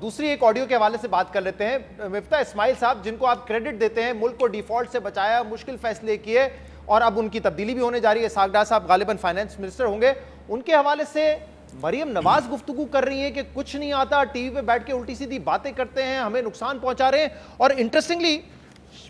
دوسری ایک آڈیو کے حوالے سے بات کر لیتے ہیں. مفتاح اسماعیل صاحب جن کو آپ کریڈٹ دیتے ہیں, ملک کو ڈیفالٹ سے بچایا, مشکل فیصلے کیے اور اب ان کی تبدیلی بھی ہونے جا رہی ہے, اسحاق ڈار صاحب غالباً فائنانس منسٹر ہوں گے, ان کے حوالے سے مریم نواز گفتگو کر رہی ہیں کہ کچھ نہیں آتا, ٹی وی پہ بیٹھ کے الٹی سیدھی باتیں کرتے ہیں, ہمیں نقصان پہنچا رہے ہیں. اور انٹرسٹنگلی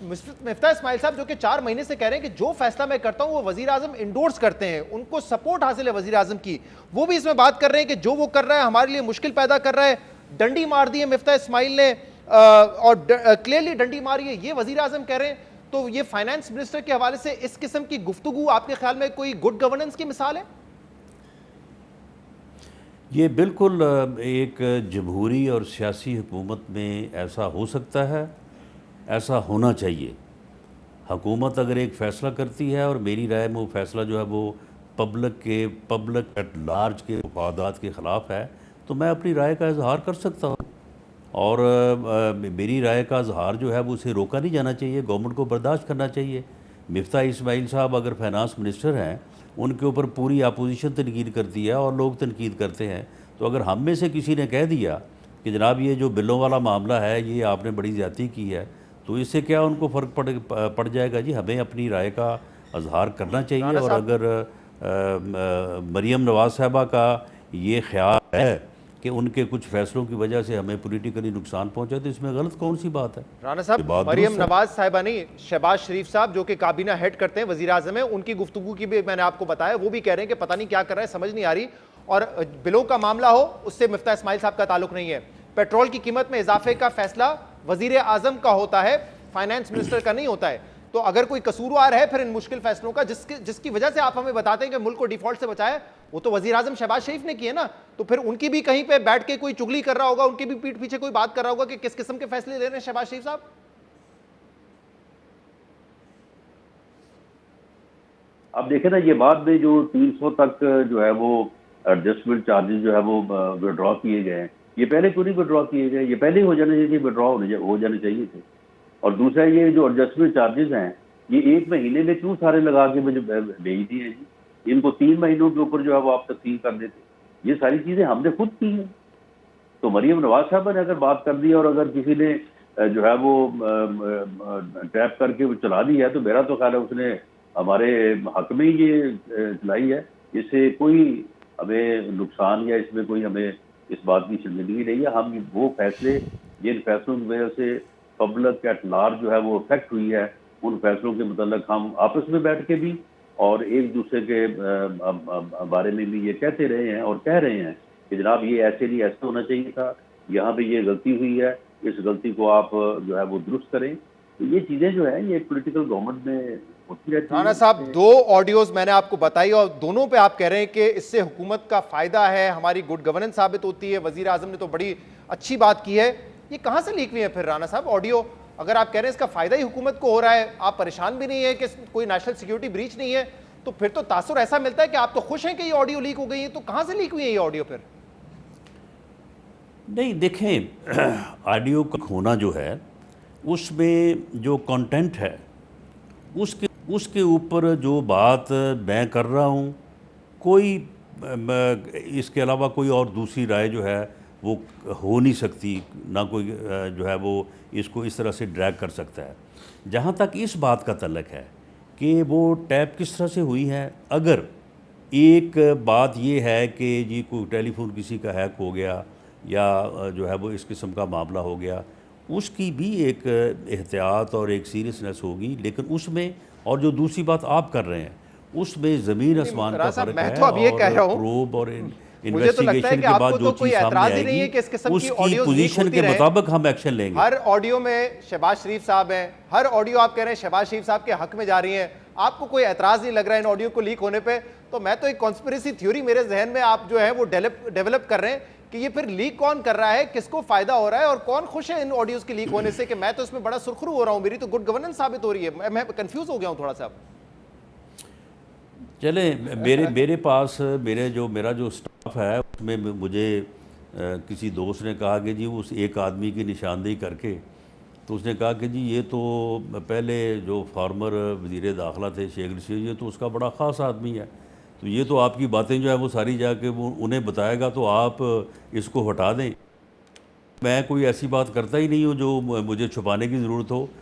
مفتاح اسماعیل صاحب جو کہ 4 مہینے سے کہہ رہے ہیں کہ جو فیصلہ میں کرتا ہوں وہ وزیر اعظم انڈورس کرتے ہیں, ان کو سپورٹ حاصل ہے وزیر اعظم کی, وہ بھی اس میں بات کر رہے ہیں کہ جو وہ کر رہا ہے ہمارے لیے مشکل پیدا کر رہا ہے. ڈنڈی مار دی ہے مفتاح اسماعیل نے, اور کلیئرلی ڈنڈی ماری ہے, یہ وزیر اعظم کہہ رہے ہیں. تو یہ فائنانس منسٹر کے حوالے سے اس قسم کی گفتگو آپ کے خیال میں کوئی گڈ گورننس کی مثال ہے؟ یہ بالکل ایک جمہوری اور سیاسی حکومت میں ایسا ہو سکتا ہے, ایسا ہونا چاہیے. حکومت اگر ایک فیصلہ کرتی ہے اور میری رائے میں وہ فیصلہ جو ہے وہ پبلک ایٹ لارج کے مفادات کے خلاف ہے تو میں اپنی رائے کا اظہار کر سکتا ہوں, اور میری رائے کا اظہار جو ہے وہ اسے روکا نہیں جانا چاہیے, گورنمنٹ کو برداشت کرنا چاہیے. مفتاح اسماعیل صاحب اگر فائنانس منسٹر ہیں, ان کے اوپر پوری اپوزیشن تنقید کرتی ہے اور لوگ تنقید کرتے ہیں, تو اگر ہم میں سے کسی نے کہہ دیا کہ جناب یہ جو بلوں والا معاملہ ہے یہ آپ نے بڑی زیادتی کی ہے, تو اس سے کیا ان کو فرق پڑ جائے گا؟ جی ہمیں اپنی رائے کا اظہار کرنا چاہیے. اور اگر مریم نواز صاحبہ کا یہ خیال ہے کہ ان کے کچھ فیصلوں کی وجہ سے ہمیں پولیٹیکلی نقصان پہنچا تو اس میں غلط کون سی بات ہے؟ رانا صاحب, مریم نواز صاحبہ نہیں, شہباز شریف صاحب جو کہ کابینہ ہیڈ کرتے ہیں, وزیر اعظم ہیں, ان کی گفتگو کی بھی میں نے آپ کو بتایا, وہ بھی کہہ رہے ہیں کہ پتہ نہیں کیا کر رہا ہے, سمجھ نہیں آ رہی. اور بلوں کا معاملہ ہو اس سے مفتاح اسماعیل صاحب کا تعلق نہیں ہے. پیٹرول کی قیمت میں اضافے کا فیصلہ وزیر اعظم کا ہوتا ہے, فائنانس منسٹر کا نہیں ہوتا ہے. تو اگر کوئی قصوروار ہے پھر ان مشکل فیصلوں کا جس کی وجہ سے آپ ہمیں بتاتے ہیں کہ ملک کو ڈیفالٹ سے بچایا, وہ تو وزیر اعظم شہباز شریف نے کیے نا, تو پھر ان کی بھی کہیں پہ بیٹھ کے کوئی چگلی کر رہا ہوگا, ان کی بھی پیٹھ پیچھے کوئی بات کر رہا ہوگا کہ کس قسم کے فیصلے لے رہے ہیں شہباز شریف صاحب. اب دیکھیں نا, یہ بعد میں جو 300 تک جو ہے وہ ایڈجسٹمنٹ چارجز جو ہے وہ وڈرا کیے گئے ہیں, یہ پہلے کیوں نہیں وڈرا کیے گئے؟ یہ پہلے ہی ہو جانے چاہیے, وڈرا ہو جانے چاہیے تھے. اور دوسرا یہ جو ایڈجسٹمنٹ چارجز ہیں یہ 1 مہینے میں کیوں سارے لگا کے مجھے بھیج دیے جی؟ ان کو 3 مہینوں کے اوپر جو ہے وہ آپ تقسیم کر دیتے. یہ ساری چیزیں ہم نے خود کی ہیں. تو مریم نواز صاحبہ نے اگر بات کر دی اور اگر کسی نے جو ہے وہ ٹیپ کر کے وہ چلا دی ہے, تو میرا تو خیال ہے اس نے ہمارے حق میں ہی یہ چلائی ہے. اس سے کوئی ہمیں نقصان یا اس میں کوئی ہمیں اس بات کی شرمندگی نہیں ہے. ہم وہ فیصلے جن فیصلوں کی وجہ سے پبلک ایٹ لارج جو ہے وہ افیکٹ ہوئی ہے, ان فیصلوں کے متعلق ہم آپس میں بیٹھ کے بھی اور ایک دوسرے کے بارے میں بھی یہ کہتے رہے ہیں اور کہہ رہے ہیں کہ جناب یہ ایسے نہیں, ایسا ہونا چاہیے تھا, یہاں پہ یہ غلطی ہوئی ہے, اس غلطی کو آپ جو ہے وہ درست کریں. تو یہ چیزیں جو ہیں یہ پولیٹیکل گورنمنٹ میں ہوتی رہتی ہیں. رانا صاحب 2 آڈیوز میں نے آپ کو بتائی اور دونوں پہ آپ کہہ رہے ہیں کہ اس سے حکومت کا فائدہ ہے, ہماری گڈ گورننس ثابت ہوتی ہے, وزیر اعظم نے تو بڑی اچھی بات کی ہے. یہ کہاں سے لیک ہوئی ہے پھر رانا صاحب آڈیو؟ اگر آپ کہہ رہے ہیں اس کا فائدہ ہی حکومت کو ہو رہا ہے, آپ پریشان بھی نہیں ہے کہ کوئی نیشنل سیکیورٹی بریچ نہیں ہے, تو پھر تو تاثر ایسا ملتا ہے کہ آپ تو خوش ہیں کہ یہ آڈیو لیک ہو گئی ہے. تو کہاں سے لیک ہوئی ہے یہ آڈیو پھر؟ نہیں دیکھیں, آڈیو کا ہونا جو ہے اس میں جو کنٹینٹ ہے اس کے اوپر جو بات میں کر رہا ہوں, کوئی اس کے علاوہ کوئی اور دوسری رائے جو ہے وہ ہو نہیں سکتی, نہ کوئی جو ہے وہ اس کو اس طرح سے ڈریگ کر سکتا ہے. جہاں تک اس بات کا تعلق ہے کہ وہ ٹیپ کس طرح سے ہوئی ہے, اگر ایک بات یہ ہے کہ جی کوئی ٹیلی فون کسی کا ہیک ہو گیا یا جو ہے وہ اس قسم کا معاملہ ہو گیا, اس کی بھی ایک احتیاط اور ایک سیریسنس ہوگی. لیکن اس میں اور جو دوسری بات آپ کر رہے ہیں اس میں زمین آسمان کا فرق ہے. اور پروب اور انویسٹیگیشن کے بعد جو چیز سامنے آئے گی اس کی پوزیشن کے مطابق ہم ایکشن لیں گے. ہر آڈیو میں شہباز شریف صاحب ہیں, ہر آڈیو آپ کہہ رہے ہیں شہباز شریف صاحب کے حق میں جا رہی ہیں, آپ کو کوئی اعتراض نہیں لگ رہا ہے ان آڈیو کو لیک ہونے پہ. تو میں تو ایک کانسپریسی تھیوری میرے ذہن میں آپ جو ہے وہ ڈیولپ کر رہے ہیں کہ یہ پھر لیک کون کر رہا ہے, کس کو فائدہ ہو رہا ہے اور کون خوش ہے ان آڈیوز کے لیک ہونے سے, کہ میں تو اس میں بڑا سرخرو ہو رہا ہوں, میری تو گڈ گورننس ثابت ہو رہی ہے. میں کنفیوز ہو گیا ہوں تھوڑا سا. چلیں, میرے پاس میرا جو سٹاف ہے اس میں مجھے کسی دوست نے کہا کہ جی اس ایک آدمی کی نشاندہی کر کے, تو اس نے کہا کہ جی یہ تو پہلے جو فارمر وزیر داخلہ تھے شیخ رشید, یہ تو اس کا بڑا خاص آدمی ہے, تو یہ تو آپ کی باتیں جو ہے وہ ساری جا کے وہ انہیں بتائے گا, تو آپ اس کو ہٹا دیں. میں کوئی ایسی بات کرتا ہی نہیں ہوں جو مجھے چھپانے کی ضرورت ہو.